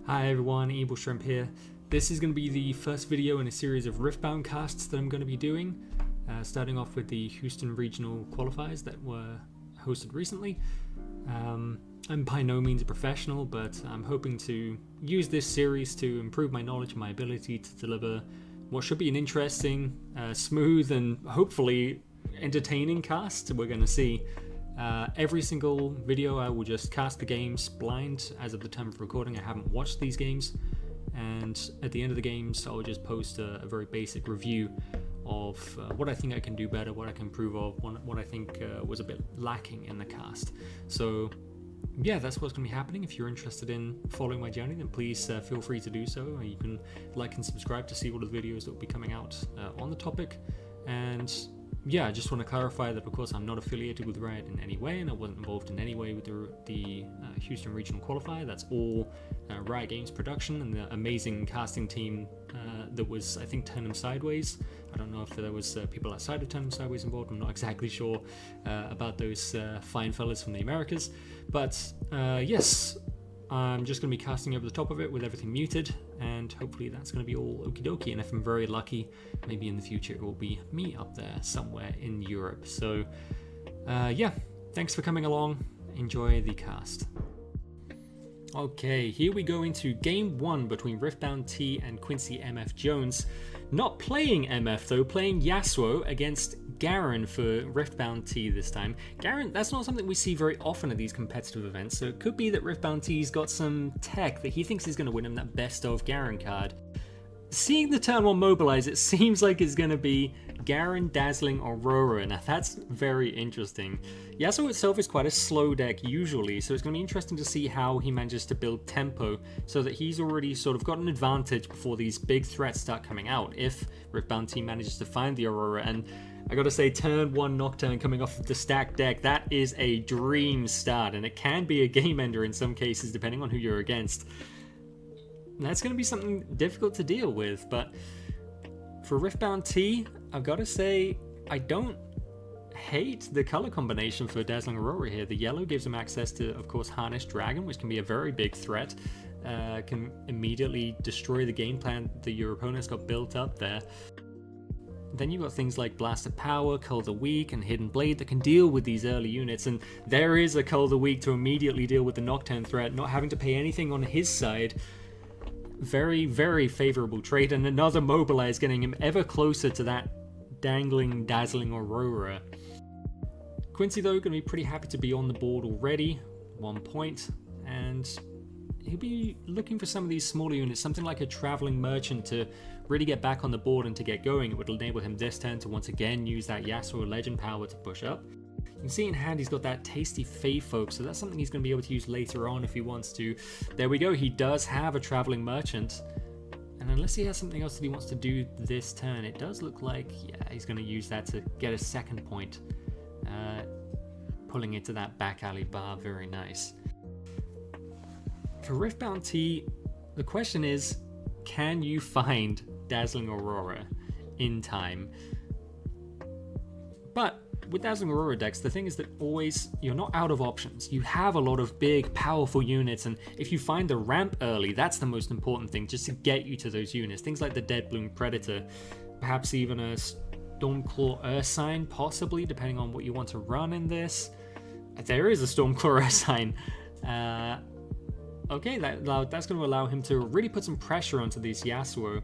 Hi everyone, Evil Shrimp here. This is going to be the first video in a series of Riftbound casts that I'm going to be doing, starting off with the Houston Regional Qualifiers that were hosted recently. I'm by no means a professional, but I'm hoping to use this series to improve my knowledge and my ability to deliver what should be an interesting, smooth and hopefully entertaining cast. We're going to see. Every single video I will just cast the games blind as of the time of recording. I haven't watched these games, and at the end of the games I'll just post a very basic review of what I think I can do better, what I can improve of, what I think was a bit lacking in the cast. So yeah, that's what's going to be happening. If you're interested in following my journey, then please feel free to do so. You can like and subscribe to see all of the videos that will be coming out on the topic. And yeah, I just want to clarify that, of course, I'm not affiliated with Riot in any way, and I wasn't involved in any way with the Houston Regional Qualifier. That's all Riot Games production and the amazing casting team that was, I think, Turn 'Em Sideways. I don't know if there was people outside of Turn 'Em Sideways involved. I'm not exactly sure about those fine fellas from the Americas. But yes, I'm just going to be casting over the top of it with everything muted, and hopefully that's going to be all okie dokie. And if I'm very lucky, maybe in the future it will be me up there somewhere in Europe. So yeah, thanks for coming along. Enjoy the cast. Okay, here we go into game one between Riftbound T and Quincy MF Jones. Not playing MF though, playing Yasuo against Garen for Riftbound T this time. Garen, that's not something we see very often at these competitive events, so it could be that Riftbound T's got some tech that he thinks is going to win him that best of Garen card. Seeing the turn 1 mobilize, it seems like it's going to be Garen Dazzling Aurora. Now that's very interesting. Yasuo itself is quite a slow deck usually, so it's going to be interesting to see how he manages to build tempo so that he's already sort of got an advantage before these big threats start coming out, if Riftbound T manages to find the Aurora. And I gotta say, turn 1 Nocturne coming off of the stacked deck, that is a dream start, and it can be a game ender in some cases depending on who you're against. That's going to be something difficult to deal with, but for Riftbound T, I've got to say, I don't hate the color combination for Dazzling Aurora here. The yellow gives him access to, of course, Harness Dragon, which can be a very big threat. Can immediately destroy the game plan that your opponent's got built up there. Then you've got things like Blast of Power, Cull the Weak, and Hidden Blade that can deal with these early units, and there is a Cull the Weak to immediately deal with the Nocturne threat, not having to pay anything on his side. Very, very favorable trade, and another Mobilize getting him ever closer to that dangling, dazzling Aurora. Quincy, though, going to be pretty happy to be on the board already, 1 point, and he'll be looking for some of these smaller units, something like a Traveling Merchant to really get back on the board and to get going. It would enable him this turn to once again use that Yasuo Legend power to push up. You can see in hand he's got that tasty Fae Folk, so that's something he's going to be able to use later on if he wants to. There we go, he does have a Traveling Merchant. And unless he has something else that he wants to do this turn, it does look like, yeah, he's going to use that to get a second point. Pulling into that back alley bar, very nice. For Riftbound T, the question is, can you find Dazzling Aurora in time? But with Dazzling Aurora decks, the thing is that always, you're not out of options. You have a lot of big, powerful units, and if you find the ramp early, that's the most important thing, just to get you to those units. Things like the Deadbloom Predator, perhaps even a Stormclaw Ursine, possibly, depending on what you want to run in this. There is a Stormclaw Ursine. Okay, that's going to allow him to really put some pressure onto these Yasuo,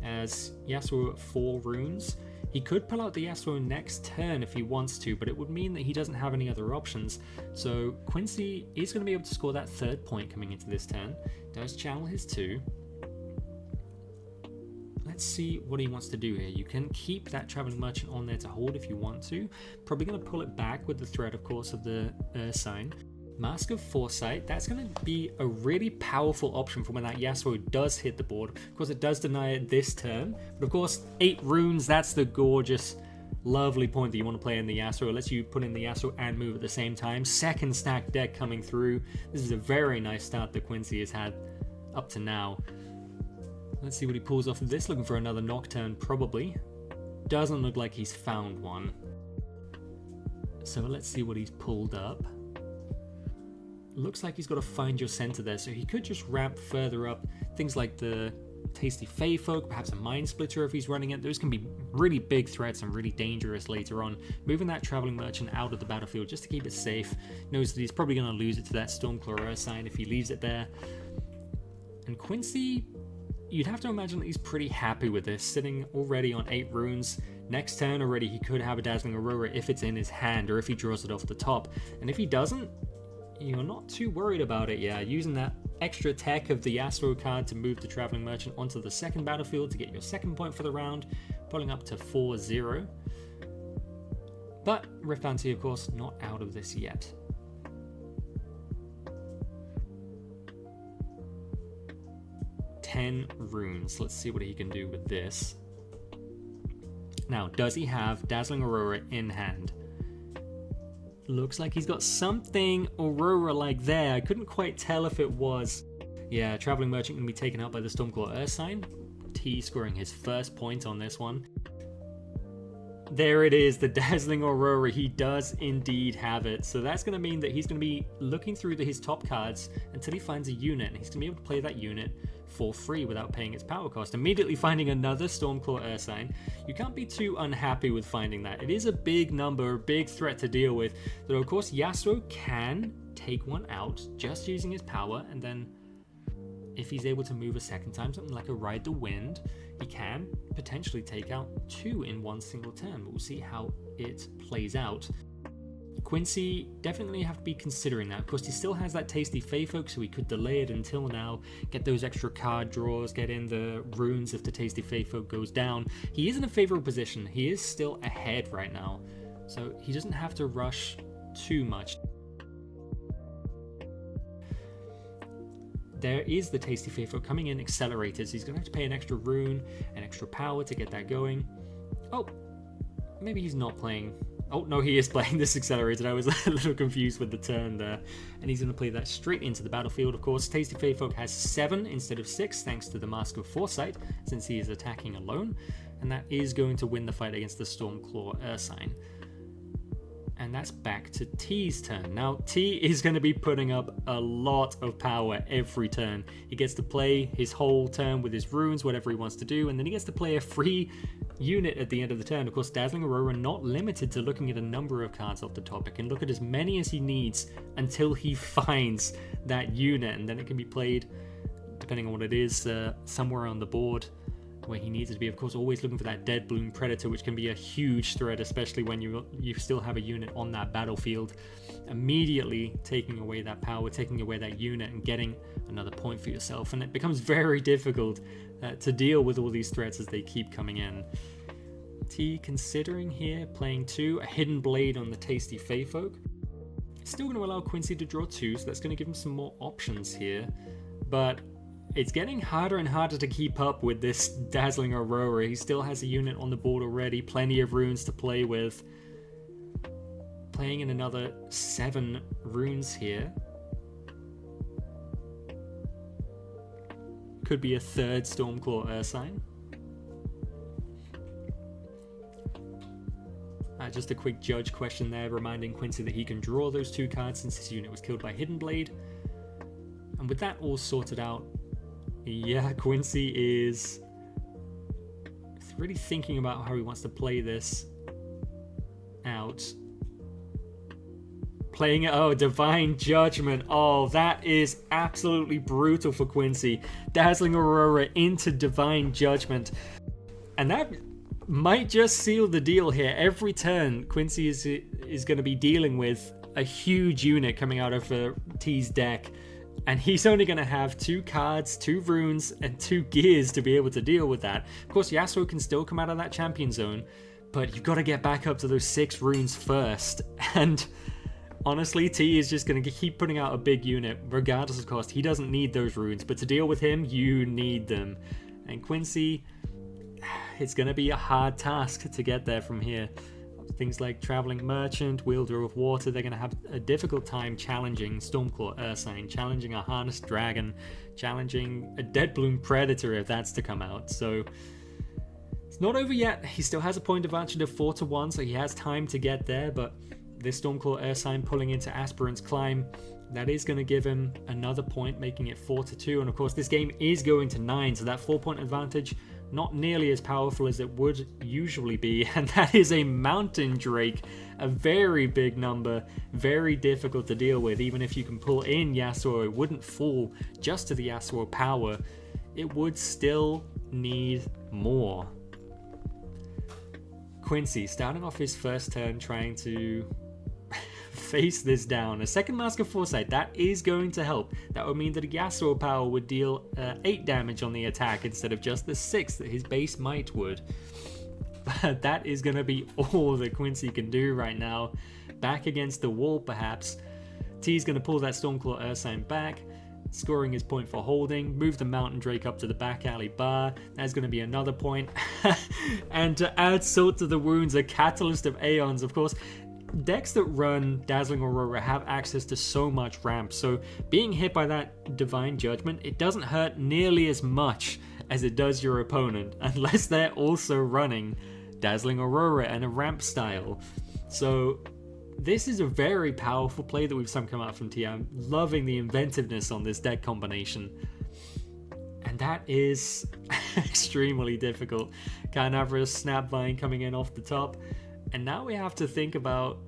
as Yasuo at 4 runes. He could pull out the Yasuo next turn if he wants to, but it would mean that he doesn't have any other options. So Quincy is going to be able to score that 3rd point coming into this turn. Does channel his 2. Let's see what he wants to do here. You can keep that Traveling Merchant on there to hold if you want to. Probably going to pull it back with the threat, of course, of the Ursine. Mask of Foresight, that's going to be a really powerful option for when that Yasuo does hit the board. Of course, it does deny it this turn, but of course, 8 runes, that's the gorgeous, lovely point that you want to play in the Yasuo. It lets you put in the Yasuo and move at the same time. Second stack deck coming through. This is a very nice start that Quincy has had up to now. Let's see what he pulls off of this. Looking for another Nocturne, probably. Doesn't look like he's found one. So let's see what he's pulled up. looks like he's got to find your center there, so he could just ramp further up. Things like the Tasty Fey Folk, perhaps a Mind Splitter if he's running it. Those can be really big threats and really dangerous later on. Moving that Traveling Merchant out of the battlefield just to keep it safe. Knows that he's probably going to lose it to that Stormclaw Ursine if he leaves it there. And Quincy, you'd have to imagine that he's pretty happy with this, sitting already on 8 runes. Next turn already he could have a Dazzling Aurora if it's in his hand or if he draws it off the top. And if he doesn't, you're not too worried about it. Yeah, using that extra tech of the Yasuo card to move the Traveling Merchant onto the second battlefield to get your second point for the round, pulling up to 4-0. But Riftbound T, of course, not out of this yet. Ten runes. Let's see what he can do with this. Now, does he have Dazzling Aurora in hand? Looks like he's got something Aurora-like there. I couldn't quite tell if it was. Yeah, Traveling Merchant can be taken out by the Stormclaw Ursine. T scoring his first point on this one. There it is, the Dazzling Aurora. He does indeed have it. So that's going to mean that he's going to be looking through his top cards until he finds a unit, and he's going to be able to play that unit for free without paying its power cost. Immediately finding another Stormclaw Ursine. You can't be too unhappy with finding that. It is a big number, a big threat to deal with. Though of course Yasuo can take one out just using his power, and then if he's able to move a second time, something like a Ride the Wind, he can potentially take out 2 in one single turn. But we'll see how it plays out. Quincy definitely have to be considering that. Of course, he still has that Tasty Fey Folk, so he could delay it until now, get those extra card draws, get in the runes if the Tasty Fey Folk goes down. He is in a favorable position. He is still ahead right now, so he doesn't have to rush too much. There is the Tasty Fey Folk coming in accelerated, so he's going to have to pay an extra rune, an extra power to get that going. Oh, maybe he's not playing. Oh, no, he is playing this accelerated. I was a little confused with the turn there. And he's going to play that straight into the battlefield, of course. Tasty Fey Folk has 7 instead of 6, thanks to the Mask of Foresight, since he is attacking alone. And that is going to win the fight against the Stormclaw Ursine. And that's back to T's turn. Now, T is going to be putting up a lot of power every turn. He gets to play his whole turn with his runes, whatever he wants to do, and then he gets to play a free unit at the end of the turn. Of course, Dazzling Aurora not limited to looking at a number of cards off the top. It can look at as many as he needs until he finds that unit, and then it can be played, depending on what it is, somewhere on the board where he needs it to be. Of course, always looking for that Dead Bloom Predator, which can be a huge threat, especially when you still have a unit on that battlefield. Immediately taking away that power, taking away that unit, and getting another point for yourself. And it becomes very difficult to deal with all these threats as they keep coming in. T considering here playing 2, a Hidden Blade on the Tasty Fey Folk. Still going to allow Quincy to draw 2, so that's going to give him some more options here. But it's getting harder and harder to keep up with this Dazzling Aurora. He still has a unit on the board already, plenty of runes to play with. Playing in another 7 runes here. Could be a third Stormclaw Ursine. Just a quick judge question there, reminding Quincy that he can draw those 2 cards since his unit was killed by Hidden Blade. And with that all sorted out, yeah, Quincy is really thinking about how he wants to play this out. Playing it, oh, Divine Judgment. Oh, that is absolutely brutal for Quincy. Dazzling Aurora into Divine Judgment. And that might just seal the deal here. Every turn, Quincy is going to be dealing with a huge unit coming out of T's deck. And he's only going to have 2 cards, 2 runes, and 2 gears to be able to deal with that. Of course, Yasuo can still come out of that champion zone, but you've got to get back up to those 6 runes first. And honestly, T is just going to keep putting out a big unit, regardless of cost. He doesn't need those runes, but to deal with him, you need them. And Quincy, it's going to be a hard task to get there from here. Things like Traveling Merchant, Wielder of Water, they're going to have a difficult time challenging Stormclaw Ursine, challenging a Harnessed Dragon, challenging a Dead Bloom Predator if that's to come out. So it's not over yet. He still has a point advantage of 4-1, so he has time to get there, but this Stormclaw Ursine pulling into Aspirant's Climb That is going to give him another point, making it 4-2. And of course, this game is going to 9, so that 4-point advantage, not nearly as powerful as it would usually be. And that is a Mountain Drake, a very big number, very difficult to deal with. Even if you can pull in Yasuo, it wouldn't fall just to the Yasuo power. It would still need more. Quincy, starting off his first turn, trying to face this down. A second Mask of Foresight, that is going to help. That would mean that a Yasuo power would deal 8 damage on the attack instead of just the 6 that his base might would. But that is going to be all that Quincy can do right now. Back against the wall, perhaps. T's going to pull that Stormclaw Ursine back, scoring his point for holding, move the Mountain Drake up to the back alley bar. That's going to be another point. And to add salt to the wounds, a Catalyst of Aeons, of course. Decks that run Dazzling Aurora have access to so much ramp, so being hit by that Divine Judgment, it doesn't hurt nearly as much as it does your opponent, unless they're also running Dazzling Aurora and a ramp style. So this is a very powerful play that we've seen come out from T. I'm loving the inventiveness on this deck combination. And that is extremely difficult. Carnivorous Snapvine coming in off the top. And now we have to think about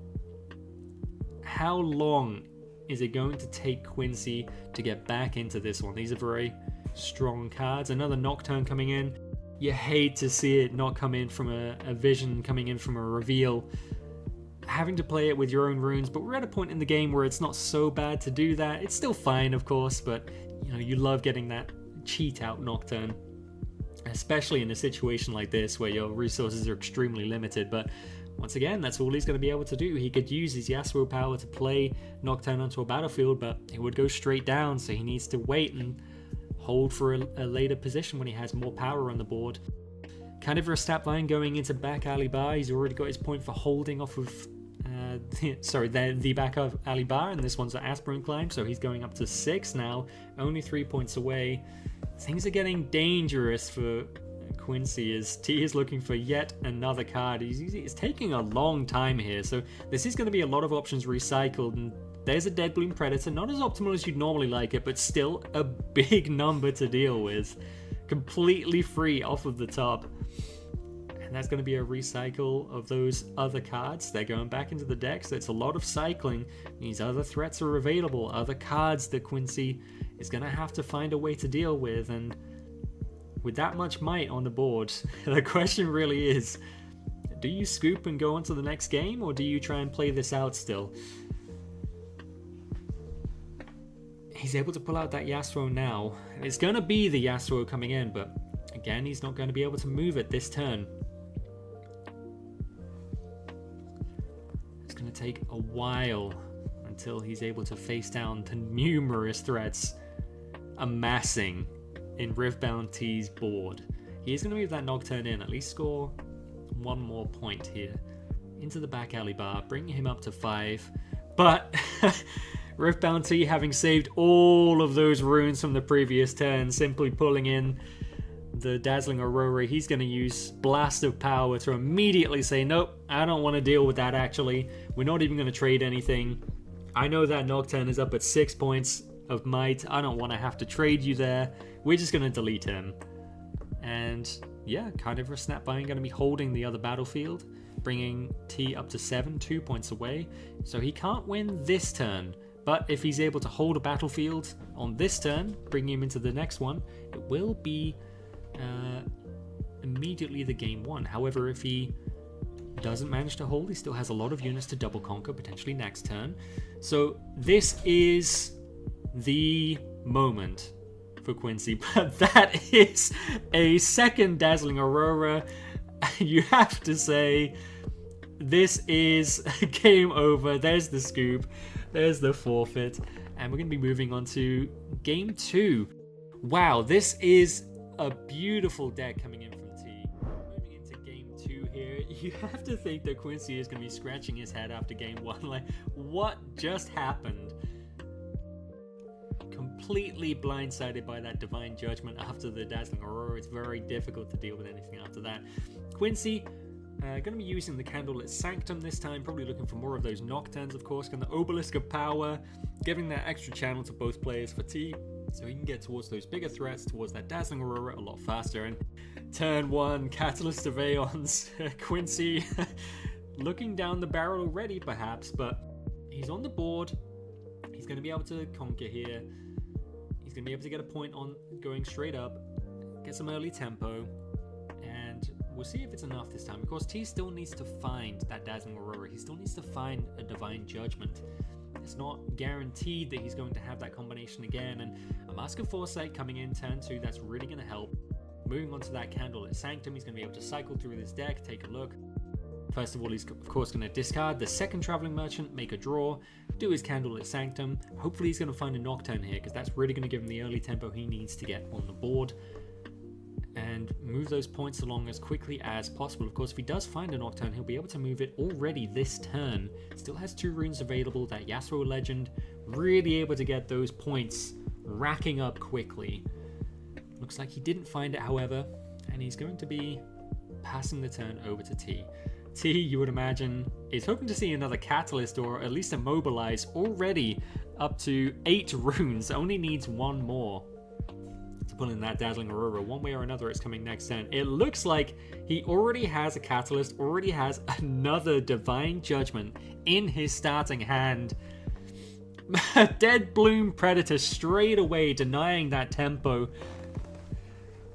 how long is it going to take Quincy to get back into this one. These are very strong cards. Another Nocturne coming in. You hate to see it not come in from a vision, coming in from a reveal. Having to play it with your own runes, but we're at a point in the game where it's not so bad to do that. It's still fine, of course, but you know, you love getting that cheat out Nocturne. Especially in a situation like this where your resources are extremely limited, but once again, that's all he's going to be able to do. He could use his Yasuo power to play Nocturne onto a battlefield, but it would go straight down, so he needs to wait and hold for a later position when he has more power on the board. Carnivorous Snapvine going into back alley bar. He's already got his point for holding off of the back of alley bar, and this one's an Aspirant Climb, so he's going up to 6 now, only 3 points away. Things are getting dangerous for Quincy as T is looking for yet another card. He's taking a long time here, so this is going to be a lot of options recycled, and there's a Deadbloom Predator, not as optimal as you'd normally like it, but still a big number to deal with. Completely free off of the top. And that's going to be a recycle of those other cards. They're going back into the deck, so it's a lot of cycling. These other threats are available, other cards that Quincy is going to have to find a way to deal with, and with that much might on the board, the question really is, do you scoop and go on to the next game, or do you try and play this out still? He's able to pull out that Yasuo now. It's going to be the Yasuo coming in, but again, he's not going to be able to move it this turn. It's going to take a while until he's able to face down the numerous threats amassing in Riftbound T's board. He is going to move that Nocturne in, at least score one more point here. Into the back alley bar, bringing him up to 5. But Riftbound T, having saved all of those runes from the previous turn, simply pulling in the Dazzling Aurora, he's going to use Blast of Power to immediately say, nope, I don't want to deal with that actually. We're not even going to trade anything. I know that Nocturne is up at 6 points of might. I don't want to have to trade you there. We're just going to delete him. And yeah, Carnivorous Snapvine going to be holding the other battlefield, bringing T up to 7, 2 points away. So he can't win this turn. But if he's able to hold a battlefield on this turn, bringing him into the next one, it will be immediately the game one. However, if he doesn't manage to hold, he still has a lot of units to double conquer, potentially next turn. So this is the moment for Quincy, but that is a second Dazzling Aurora. You have to say, this is game over. There's the scoop, there's the forfeit, and we're going to be moving on to game 2. Wow, this is a beautiful deck coming in from T. Moving into game 2 here, you have to think that Quincy is going to be scratching his head after game 1. Like, what just happened? Completely blindsided by that Divine Judgment after the Dazzling Aurora. It's very difficult to deal with anything after that. Quincy Going to be using the Candlelit Sanctum this time, probably looking for more of those Nocturnes, of course. Getting the Obelisk of Power, giving that extra channel to both players for T, so he can get towards those bigger threats, towards that Dazzling Aurora a lot faster. And turn 1, Catalyst of Aeons, Quincy looking down the barrel already perhaps, but he's on the board. He's going to be able to conquer here. He's going to be able to get a point on going straight up, get some early tempo, and we'll see if it's enough this time. Of course, T still needs to find that Dazzling Aurora. He still needs to find a Divine Judgment. It's not guaranteed that he's going to have that combination again, and a Mask of Foresight coming in turn 2, that's really going to help. Moving on to that Candlelit Sanctum, he's going to be able to cycle through this deck, take a look. First of all, he's of course going to discard the second Traveling Merchant, make a draw, do his Candlelit Sanctum. Hopefully he's going to find a Nocturne here, because that's really going to give him the early tempo he needs to get on the board and move those points along as quickly as possible. Of course, if he does find a Nocturne, he'll be able to move it already this turn. Still has 2 runes available, that Yasuo Legend, really able to get those points racking up quickly. Looks like he didn't find it, however, and he's going to be passing the turn over to T. T, you would imagine, is hoping to see another Catalyst or at least Immobilize, already up to 8 runes, only needs 1 more to pull in that Dazzling Aurora. One way or another, it's coming next turn. It looks like he already has a Catalyst, already has another Divine Judgment in his starting hand. Dead Bloom Predator straight away denying that tempo.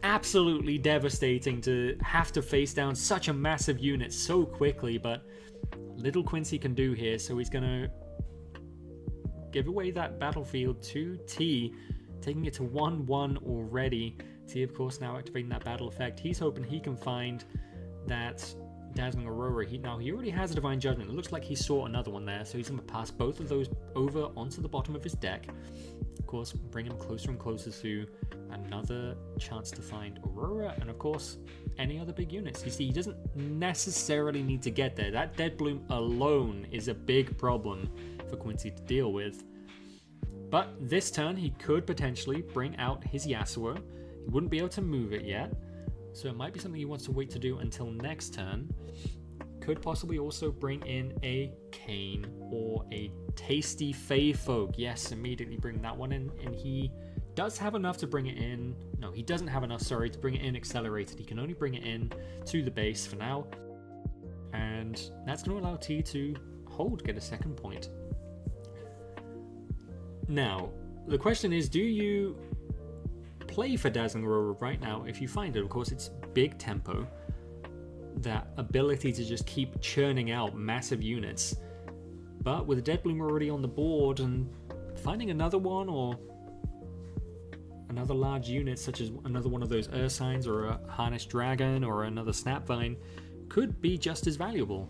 Absolutely devastating to have to face down such a massive unit so quickly, but little Quincy can do here, so he's going to give away that battlefield to T, taking it to 1-1 already. T, of course, now activating that battle effect. He's hoping he can find that Dazzling Aurora. He already has a Divine Judgment. It looks like he saw another one there, so he's going to pass both of those over onto the bottom of his deck. Of course, bring him closer and closer to another chance to find Aurora, and of course, any other big units. You see, he doesn't necessarily need to get there. That Dead Bloom alone is a big problem for Quincy to deal with. But this turn, he could potentially bring out his Yasuo. He wouldn't be able to move it yet, so it might be something he wants to wait to do until next turn. Could possibly also bring in a Kayn or a Tasty Fey Folk. Yes, immediately bring that one in, and he does have enough to bring it in. No, he doesn't have enough, sorry, to bring it in accelerated. He can only bring it in to the base for now, and that's going to allow T to hold, get a second point. Now, the question is, do you play for Dazzling Aurora right now if you find it? Of course, it's big tempo, that ability to just keep churning out massive units. But with a Dead Bloom already on the board, and finding another one or another large unit, such as another one of those Ursines or a Harnessed Dragon or another Snapvine, could be just as valuable.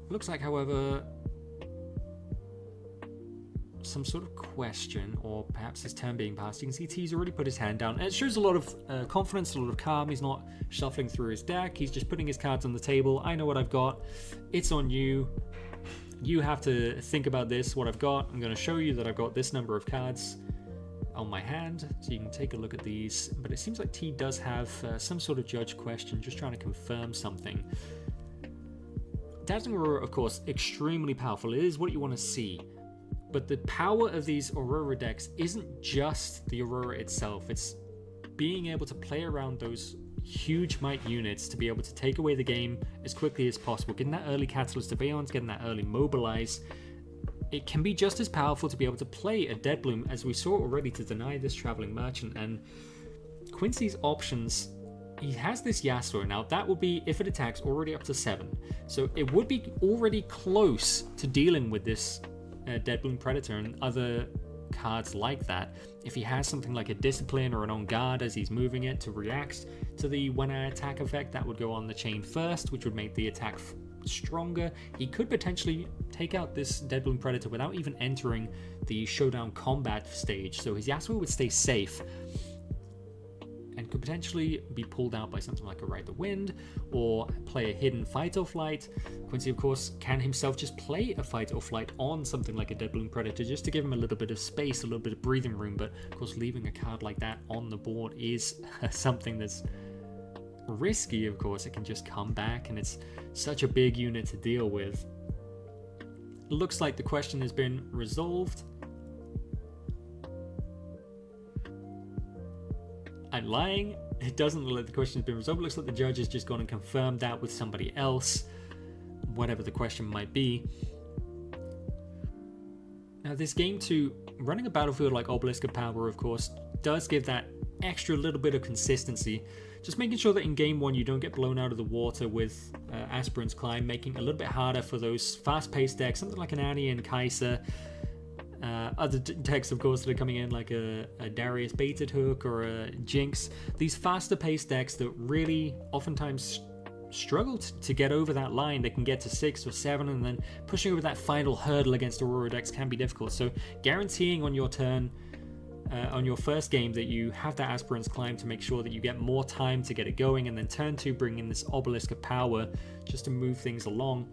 Looks like, however, some sort of question, or perhaps his turn being passed. You can see T's already put his hand down. And it shows a lot of confidence, a lot of calm. He's not shuffling through his deck. He's just putting his cards on the table. I know what I've got. It's on you. You have to think about this, what I've got. I'm going to show you that I've got this number of cards on my hand, so you can take a look at these. But it seems like T does have some sort of judge question, just trying to confirm something. Dazzling Aurora, of course, extremely powerful. It is what you want to see. But the power of these Aurora decks isn't just the Aurora itself. It's being able to play around those huge might units to be able to take away the game as quickly as possible. Getting that early Catalyst of Aeons, getting that early Mobilize. It can be just as powerful to be able to play a Dead Bloom, as we saw already, to deny this Traveling Merchant. And Quincy's options, he has this Yasuo. Now, that will be, if it attacks, already up to 7. So it would be already close to dealing with this Dead Bloom Predator and other cards like that. If he has something like a Discipline or an On Guard as he's moving it to react to the when I attack effect, that would go on the chain first, which would make the attack stronger. He could potentially take out this Dead Bloom Predator without even entering the showdown combat stage, so his Yasuo would stay safe. And could potentially be pulled out by something like a Ride the Wind, or play a hidden Fight or Flight. Quincy, of course, can himself just play a Fight or Flight on something like a Dead Bloom Predator, just to give him a little bit of space, a little bit of breathing room, but of course leaving a card like that on the board is something that's risky. Of course, it can just come back, and it's such a big unit to deal with. Looks like the question has been resolved. I'm lying. It doesn't look like the question has been resolved. It looks like the judge has just gone and confirmed that with somebody else, whatever the question might be. Now, this game too, running a battlefield like Obelisk of Power, of course, does give that extra little bit of consistency. Just making sure that in game one you don't get blown out of the water with Aspirant's Climb, making it a little bit harder for those fast-paced decks, something like an Annie and Kaiser. Other decks, of course, that are coming in, like a Darius Baited Hook or a Jinx. These faster-paced decks that really oftentimes struggle to get over that line. They can get to 6 or 7, and then pushing over that final hurdle against Aurora decks can be difficult. So guaranteeing on your turn, on your first game, that you have that Aspirant's Climb to make sure that you get more time to get it going, and then turn 2 bring in this Obelisk of Power just to move things along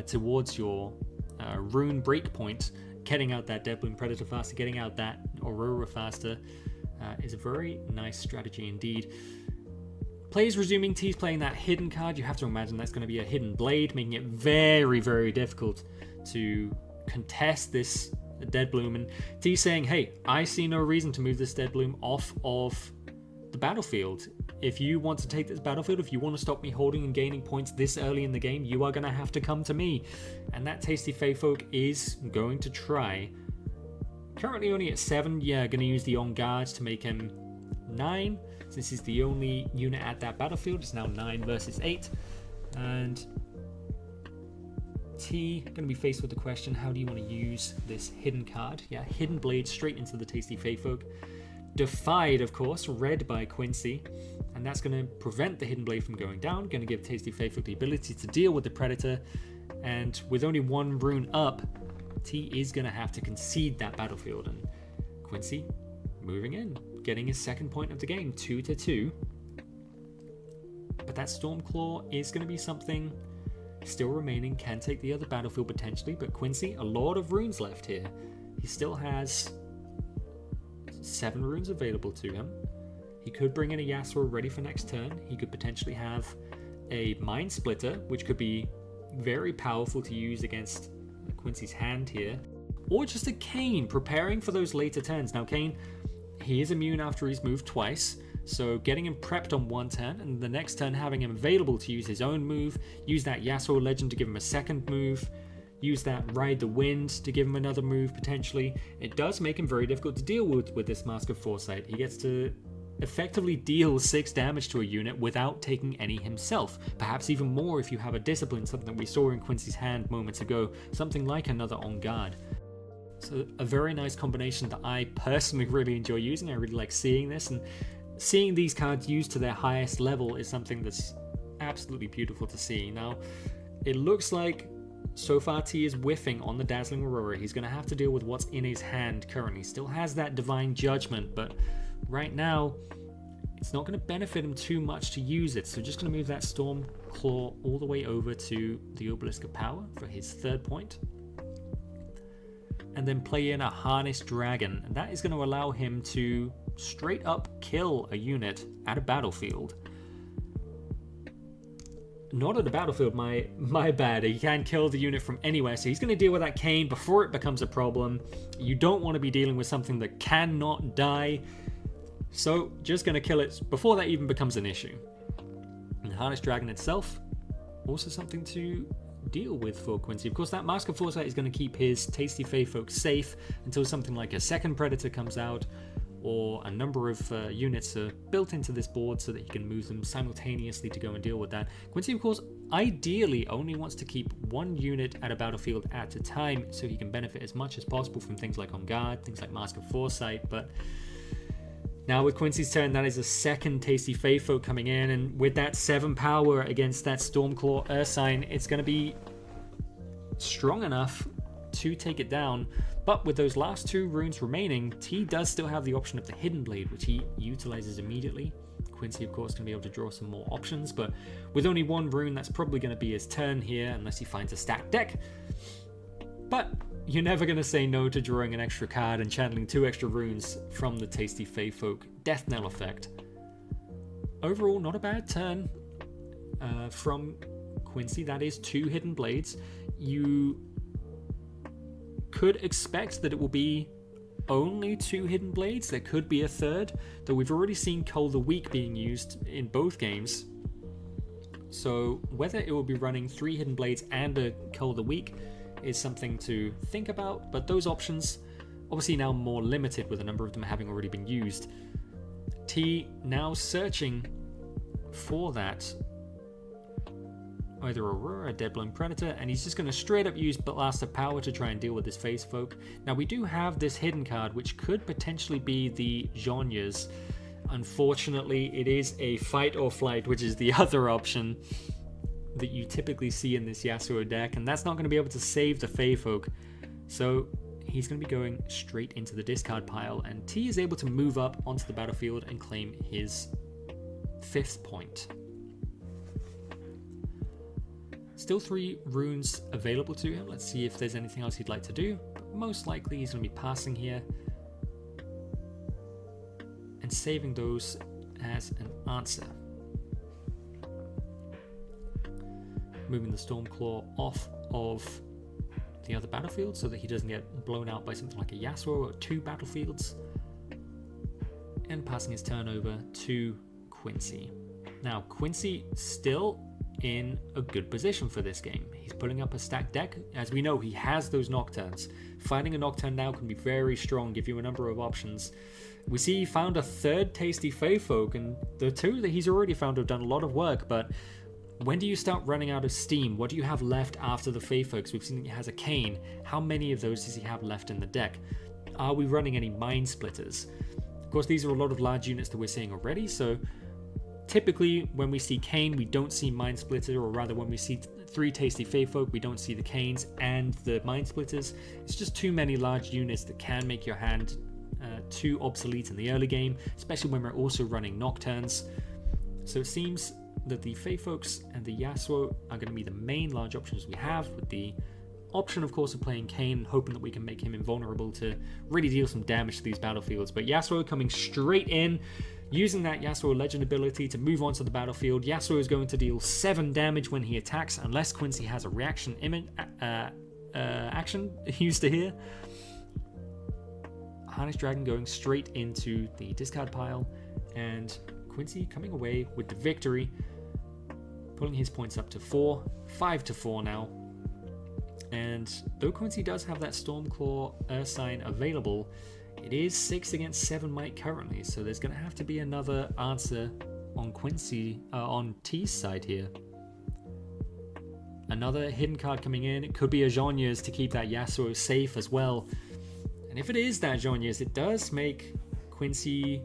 towards your rune breakpoint, getting out that Dead Bloom Predator faster, getting out that Aurora faster, is a very nice strategy indeed. Players resuming, T's playing that hidden card. You have to imagine that's going to be a hidden blade, making it very, very difficult to contest this Dead Bloom. And T's saying, hey, I see no reason to move this Dead Bloom off of the battlefield. If you want to take this battlefield, if you want to stop me holding and gaining points this early in the game, you are going to have to come to me. And that Tasty Feyfolk is going to try. Currently only at 7. Yeah, going to use the On Guards to make him 9. Since he's the only unit at that battlefield, it's now 9 versus 8. And T going to be faced with the question, how do you want to use this hidden card? Yeah, Hidden Blade straight into the Tasty Feyfolk. Defied, of course, read by Quincy, and that's going to prevent the Hidden Blade from going down, going to give Tasty Feyfolk the ability to deal with the Predator, and with only 1 rune up, T is going to have to concede that battlefield, and Quincy moving in, getting his second point of the game, 2-2. But that Stormclaw is going to be something still remaining, can take the other battlefield potentially, but Quincy, a lot of runes left here. He still has 7 runes available to him. He could bring in a Yasuo ready for next turn. He could potentially have a Mind Splitter, which could be very powerful to use against Quincy's hand here. Or just a Kayn, preparing for those later turns. Now Kayn, he is immune after he's moved twice, so getting him prepped on 1 turn, and the next turn having him available to use his own move, use that Yasuo Legend to give him a second move, use that Ride the Wind to give him another move potentially. It does make him very difficult to deal with this Mask of Foresight. He gets to effectively deal 6 damage to a unit without taking any himself. Perhaps even more if you have a Discipline, something that we saw in Quincy's hand moments ago, something like another On Guard. So a very nice combination that I personally really enjoy using. I really like seeing this, and seeing these cards used to their highest level is something that's absolutely beautiful to see. Now, it looks like so far T is whiffing on the Dazzling Aurora. He's going to have to deal with what's in his hand currently. Still has that Divine Judgment, but right now it's not going to benefit him too much to use it. So just going to move that Stormclaw all the way over to the Obelisk of Power for his 3rd point. And then play in a Harnessed Dragon. And that is going to allow him to straight up kill a unit at a battlefield. Not at the battlefield, my bad. He can kill the unit from anywhere, so he's going to deal with that Kayn before it becomes a problem. You don't want to be dealing with something that cannot die, so just going to kill it before that even becomes an issue. And the Harnessed Dragon itself, also something to deal with for Quincy. Of course, that Mask of Foresight is going to keep his Tasty Feyfolk safe until something like a second Predator comes out, or a number of units are built into this board so that he can move them simultaneously to go and deal with that. Quincy, of course, ideally only wants to keep 1 unit at a battlefield at a time so he can benefit as much as possible from things like On Guard, things like Mask of Foresight, but now with Quincy's turn, that is a second Tasty Feyfolk coming in, and with that 7 power against that Stormclaw Ursine, it's going to be strong enough to take it down. But with those last 2 runes remaining, T does still have the option of the Hidden Blade, which he utilizes immediately. Quincy, of course, can be able to draw some more options, but with only 1 rune, that's probably going to be his turn here, unless he finds a stacked deck. But you're never going to say no to drawing an extra card and channeling 2 extra runes from the Tasty Fey Folk Death Knell effect. Overall, not a bad turn from Quincy. That is 2 Hidden Blades. You could expect that it will be only 2 Hidden Blades. There could be a third, though we've already seen Cull the Weak being used in both games. So whether it will be running 3 Hidden Blades and a Cull the Weak is something to think about, but those options obviously now more limited with a number of them having already been used. T now searching for that either Aurora or Deadblown Predator, and he's just going to straight up use Blast of Power to try and deal with this Phase Folk. Now we do have this hidden card which could potentially be the Zhonya's. Unfortunately, it is a Fight or Flight, which is the other option that you typically see in this Yasuo deck, and that's not going to be able to save the Fey Folk. So he's going to be going straight into the discard pile, and T is able to move up onto the battlefield and claim his 5th point. Still 3 runes available to him. Let's see if there's anything else he'd like to do. But most likely he's going to be passing here and saving those as an answer. Moving the Stormclaw off of the other battlefield so that he doesn't get blown out by something like a Yasuo or 2 battlefields. And passing his turn over to Quincy. Now, Quincy still in a good position for this game. He's putting up a stacked deck. As we know, he has those Nocturnes. Finding a Nocturne now can be very strong, give you a number of options. We see he found a 3rd Tasty Fey Folk, and the 2 that he's already found have done a lot of work, but when do you start running out of steam? What do you have left after the Fey Folks? We've seen he has a Cane. How many of those does he have left in the deck? Are we running any Mind Splitters? Of course, these are a lot of large units that we're seeing already, so typically when we see Cane, we don't see Mind Splitter, or rather when we see 3 Tasty Fey Folk, we don't see the Canes and the Mind Splitters. It's just too many large units that can make your hand too obsolete in the early game, especially when we're also running Nocturnes. So it seems that the Fey Folks and the Yasuo are going to be the main large options we have, with the option, of course, of playing Cane, hoping that we can make him invulnerable to really deal some damage to these battlefields. But Yasuo coming straight in, using that Yasuo Legend ability to move onto the battlefield. Yasuo is going to deal 7 damage when he attacks, unless Quincy has a reaction action used to here. Harness Dragon going straight into the discard pile, and Quincy coming away with the victory, pulling his points up to 4, 5-4 now. And though Quincy does have that Stormclaw Ursine available, it is 6 against 7 might currently, so there's going to have to be another answer on Quincy, on T's side here. Another hidden card coming in. It could be a Zhonya's to keep that Yasuo safe as well. And if it is that Zhonya's, it does make Quincy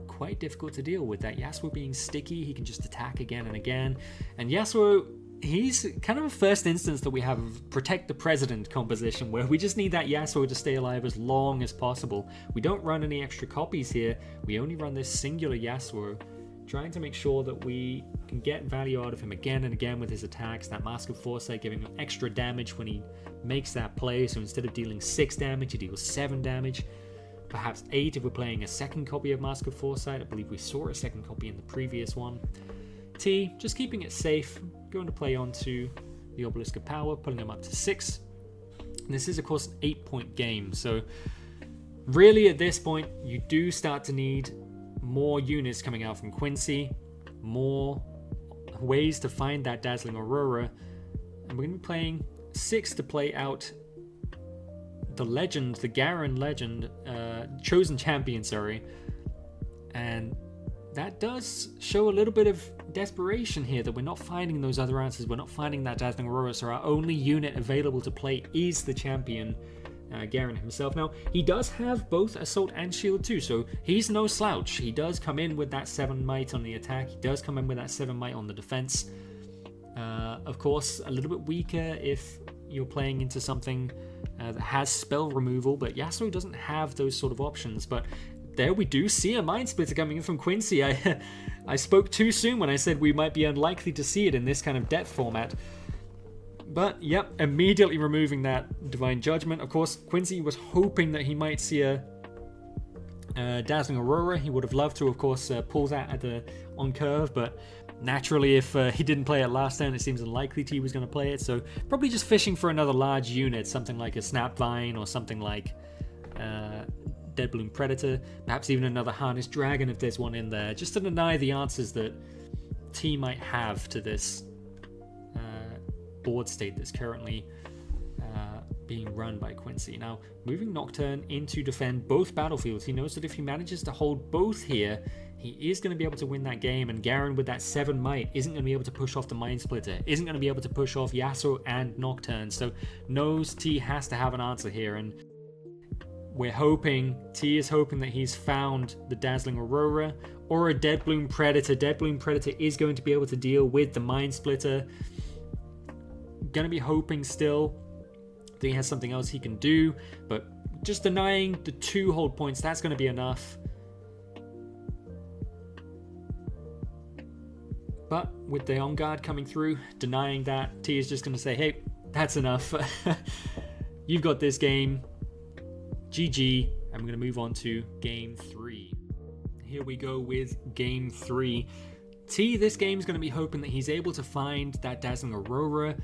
quite difficult to deal with. That Yasuo being sticky, he can just attack again and again. And Yasuo, he's kind of a first instance that we have of Protect the President composition, where we just need that Yasuo to stay alive as long as possible. We don't run any extra copies here. We only run this singular Yasuo, trying to make sure that we can get value out of him again and again with his attacks. That Mask of Foresight giving him extra damage when he makes that play. So instead of dealing 6 damage, he deals 7 damage. Perhaps 8 if we're playing a second copy of Mask of Foresight. I believe we saw a second copy in the previous one. T, just keeping it safe, going to play onto the Obelisk of Power, putting him up to 6. And this is, of course, an 8-point game, so really at this point, you do start to need more units coming out from Quincy, more ways to find that Dazzling Aurora, and we're going to be playing 6 to play out the legend, the Garen legend, chosen champion, and that does show a little bit of desperation here, that we're not finding those other answers. We're not finding that Dazzling Aurora, so our only unit available to play is the champion, Garen himself. Now, he does have both Assault and Shield too, so he's no slouch. He does come in with that 7 might on the attack. He does come in with that 7 might on the defense. Of course, a little bit weaker if you're playing into something that has spell removal, but Yasuo doesn't have those sort of options. But there we do see a Mind Splitter coming in from Quincy. I spoke too soon when I said we might be unlikely to see it in this kind of death format. But, yep, immediately removing that Divine Judgment. Of course, Quincy was hoping that he might see a Dazzling Aurora. He would have loved to, of course, pull that on curve, but naturally, if he didn't play it last turn, it seems unlikely T was going to play it, so probably just fishing for another large unit, something like a Snapvine or something like Deadbloom Predator, perhaps even another Harnessed Dragon if there's one in there, just to deny the answers that T might have to this board state that's currently being run by Quincy. Now, moving Nocturne in to defend both battlefields, he knows that if he manages to hold both here, he is going to be able to win that game, and Garen with that 7 might isn't going to be able to push off the Mind Splitter, isn't going to be able to push off Yasuo and Nocturne, so knows T has to have an answer here, and we're hoping, T is hoping that he's found the Dazzling Aurora or a Deadbloom Predator. Deadbloom Predator is going to be able to deal with the Mind Splitter. Going to be hoping still that he has something else he can do, but just denying the 2 hold points, that's going to be enough. But with the On Guard coming through, denying that, T is just going to say, hey, that's enough. You've got this game. GG. I'm going to move on to game 3. Here we go with game 3. T, this game is going to be hoping that he's able to find that Dazzling Aurora,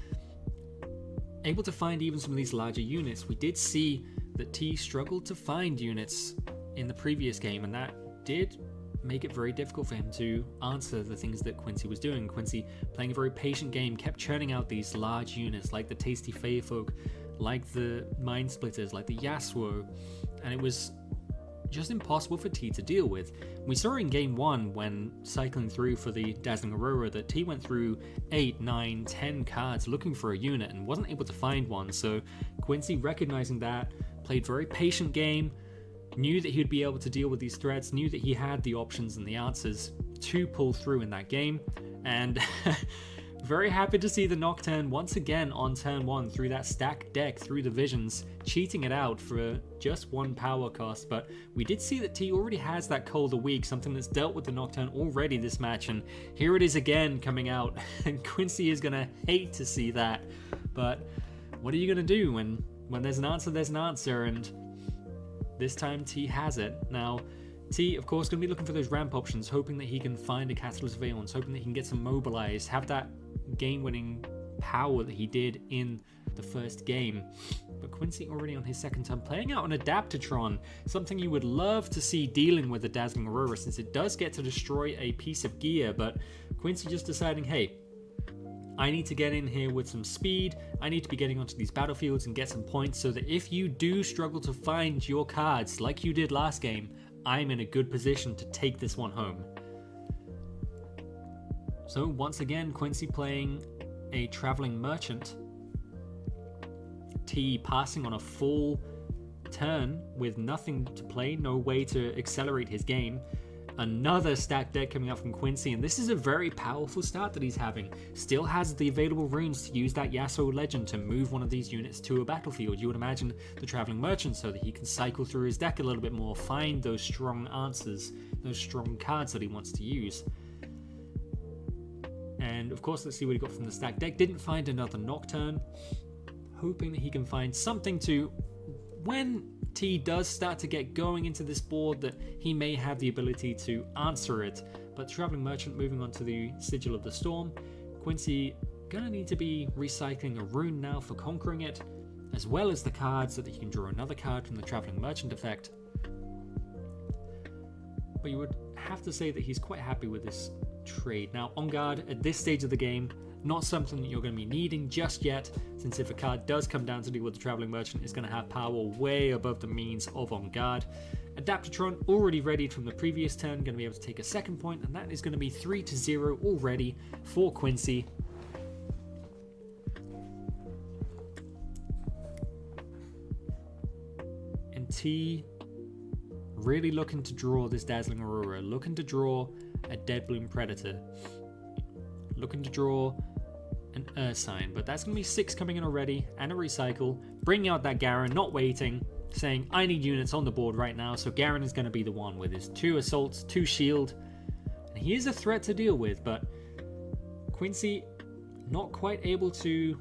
able to find even some of these larger units. We did see that T struggled to find units in the previous game, and that did make it very difficult for him to answer the things that Quincy was doing. Quincy, playing a very patient game, kept churning out these large units like the Tasty Feyfolk, like the Mind Splitters, like the Yasuo, and it was just impossible for T to deal with. We saw in game 1 when cycling through for the Dazzling Aurora that T went through 8, 9, 10 cards looking for a unit and wasn't able to find one, so Quincy, recognizing that, played very patient game, knew that he'd be able to deal with these threats, knew that he had the options and the answers to pull through in that game, and very happy to see the Nocturne once again on turn 1 through that stacked deck, through the visions, cheating it out for just 1 power cost. But we did see that T already has that Cold a Week, something that's dealt with the Nocturne already this match, and here it is again coming out, and Quincy is going to hate to see that. But what are you going to do when there's an answer, and this time T has it. Now, T, of course, going to be looking for those ramp options, hoping that he can find a Catalyst Valence, hoping that he can get some mobilized, have that game-winning power that he did in the first game. But Quincy already on his second turn, playing out an Adaptatron, something you would love to see dealing with the Dazzling Aurora, since it does get to destroy a piece of gear, but Quincy just deciding, hey, I need to get in here with some speed, I need to be getting onto these battlefields and get some points so that if you do struggle to find your cards like you did last game, I'm in a good position to take this one home. So once again, Quincy playing a Traveling Merchant. T passing on a full turn with nothing to play, no way to accelerate his game. Another stacked deck coming up from Quincy, and this is a very powerful start that he's having. Still has the available runes to use that Yasuo Legend to move one of these units to a battlefield. You would imagine the Traveling Merchant so that he can cycle through his deck a little bit more, find those strong answers, those strong cards that he wants to use. And of course, let's see what he got from the stacked deck. Didn't find another Nocturne. Hoping that he can find something to, when T does start to get going into this board, that he may have the ability to answer it. But Traveling Merchant moving on to the Sigil of the Storm. Quincy gonna need to be recycling a rune now for conquering it, as well as the cards so that he can draw another card from the Traveling Merchant effect. But you would have to say that he's quite happy with this trade. Now, On Guard at this stage of the game, not something that you're going to be needing just yet, since if a card does come down to deal with the Traveling Merchant, it's going to have power way above the means of On Guard. Adaptatron already readied from the previous turn, going to be able to take a second point, and that is going to be 3-0 already for Quincy. And T really looking to draw this Dazzling Aurora, looking to draw a Deadbloom Predator, looking to draw an Ursine, but that's going to be 6 coming in already, and a recycle, bringing out that Garen, not waiting, saying, I need units on the board right now, so Garen is going to be the one with his 2 assaults, 2 shield, and he is a threat to deal with, but Quincy not quite able to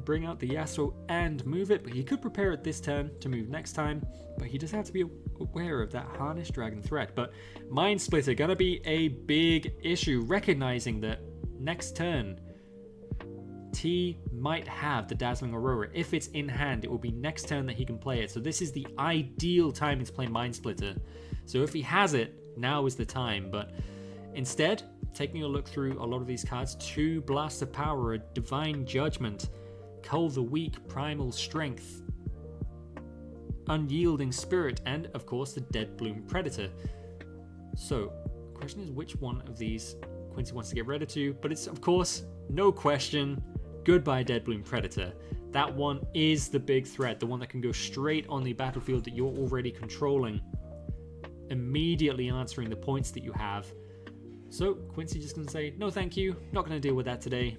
bring out the Yasuo and move it, but he could prepare it this turn to move next time, but he does have to be aware of that Harness Dragon threat. But Mind Splitter gonna be a big issue, recognizing that next turn T might have the Dazzling Aurora. If it's in hand, it will be next turn that he can play it, so this is the ideal timing to play Mind Splitter. So if he has it, now is the time, but instead, taking a look through a lot of these cards, 2 Blast of Power, a Divine Judgment, Cull the Weak, Primal Strength, Unyielding Spirit, and of course the Dead Bloom Predator. So, the question is which one of these Quincy wants to get rid of to, but it's of course, no question, goodbye Dead Bloom Predator. That one is the big threat, the one that can go straight on the battlefield that you're already controlling, immediately answering the points that you have. So Quincy just gonna say, no thank you, not gonna deal with that today.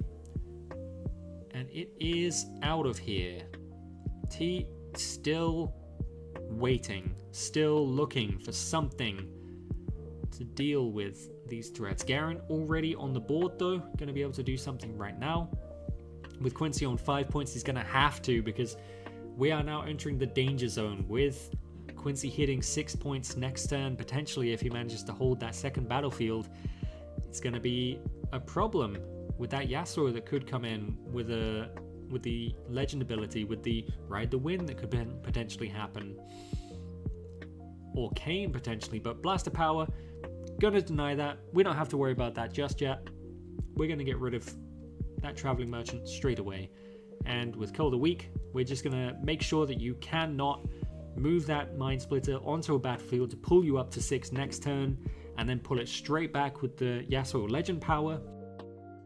And it is out of here. T still waiting, still looking for something to deal with these threats. Garen already on the board though, gonna be able to do something right now. With Quincy on 5 points, he's gonna have to, because we are now entering the danger zone with Quincy hitting 6 points next turn, potentially if he manages to hold that second battlefield. It's gonna be a problem with that Yasuo that could come in with the legend ability, with the Ride the Wind that could potentially happen, or Kayn potentially, but Blast of Power, gonna deny that. We don't have to worry about that just yet. We're gonna get rid of that Traveling Merchant straight away, and with Cull the Weak, we're just gonna make sure that you cannot move that Mind Splitter onto a battlefield to pull you up to 6 next turn, and then pull it straight back with the Yasuo Legend Power.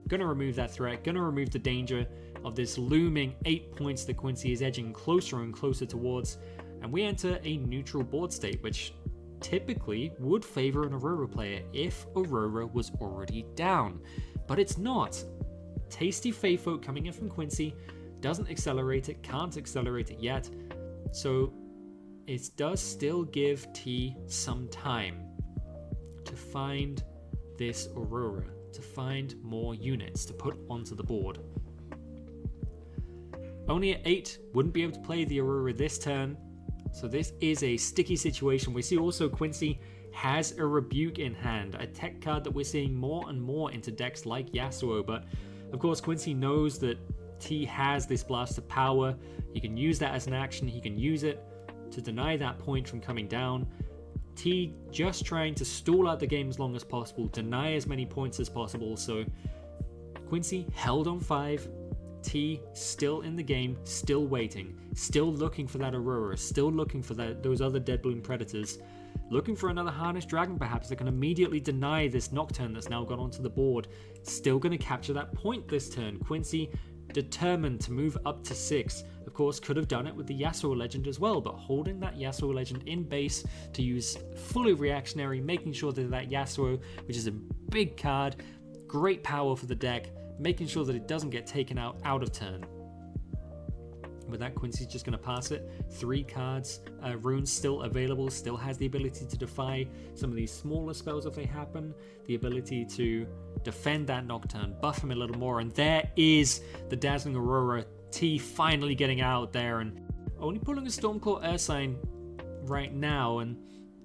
Gonna remove that threat, gonna remove the danger of this looming 8 points that Quincy is edging closer and closer towards, and we enter a neutral board state, which typically would favor an Aurora player if Aurora was already down, but it's not. Tasty Faithfolk coming in from Quincy doesn't accelerate it, can't accelerate it yet, so it does still give T some time to find this Aurora, to find more units to put onto the board. Only at 8, wouldn't be able to play the Aurora this turn, so this is a sticky situation. We see also Quincy has a Rebuke in hand, a tech card that we're seeing more and more into decks like Yasuo, but of course Quincy knows that T has this Blast of Power. He can use that as an action, he can use it to deny that point from coming down. T just trying to stall out the game as long as possible, deny as many points as possible, so Quincy held on 5, T still in the game, still waiting, still looking for that Aurora, still looking for those other Dead Bloom Predators, looking for another Harness Dragon perhaps that can immediately deny this Nocturne that's now got onto the board, still going to capture that point this turn. Quincy determined to move up to 6. Of course, could have done it with the Yasuo Legend as well, but holding that Yasuo Legend in base to use fully reactionary, making sure that that Yasuo, which is a big card, great power for the deck, making sure that it doesn't get taken out of turn. With that, Quincy's just going to pass it. 3 cards, runes still available, still has the ability to defy some of these smaller spells if they happen, the ability to defend that Nocturne, buff him a little more, and there is the Dazzling Aurora. T finally getting out there and only pulling a Stormclaw Ursine right now, and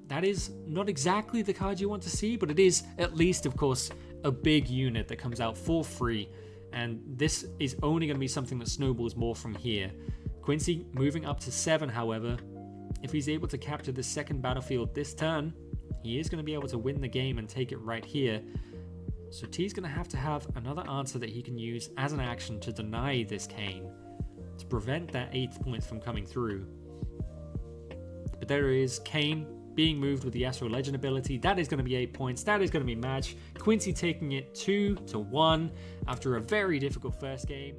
that is not exactly the card you want to see, but it is at least, of course, a big unit that comes out for free, and this is only going to be something that snowballs more from here. Quincy moving up to 7, however, if he's able to capture the second battlefield this turn, he is going to be able to win the game and take it right here. So T's going to have another answer that he can use as an action to deny this Kayn, to prevent that 8th point from coming through. But there is Kayn being moved with the Yasuo Legend ability. That is going to be 8 points. That is going to be match. Quincy taking it 2-1 after a very difficult first game.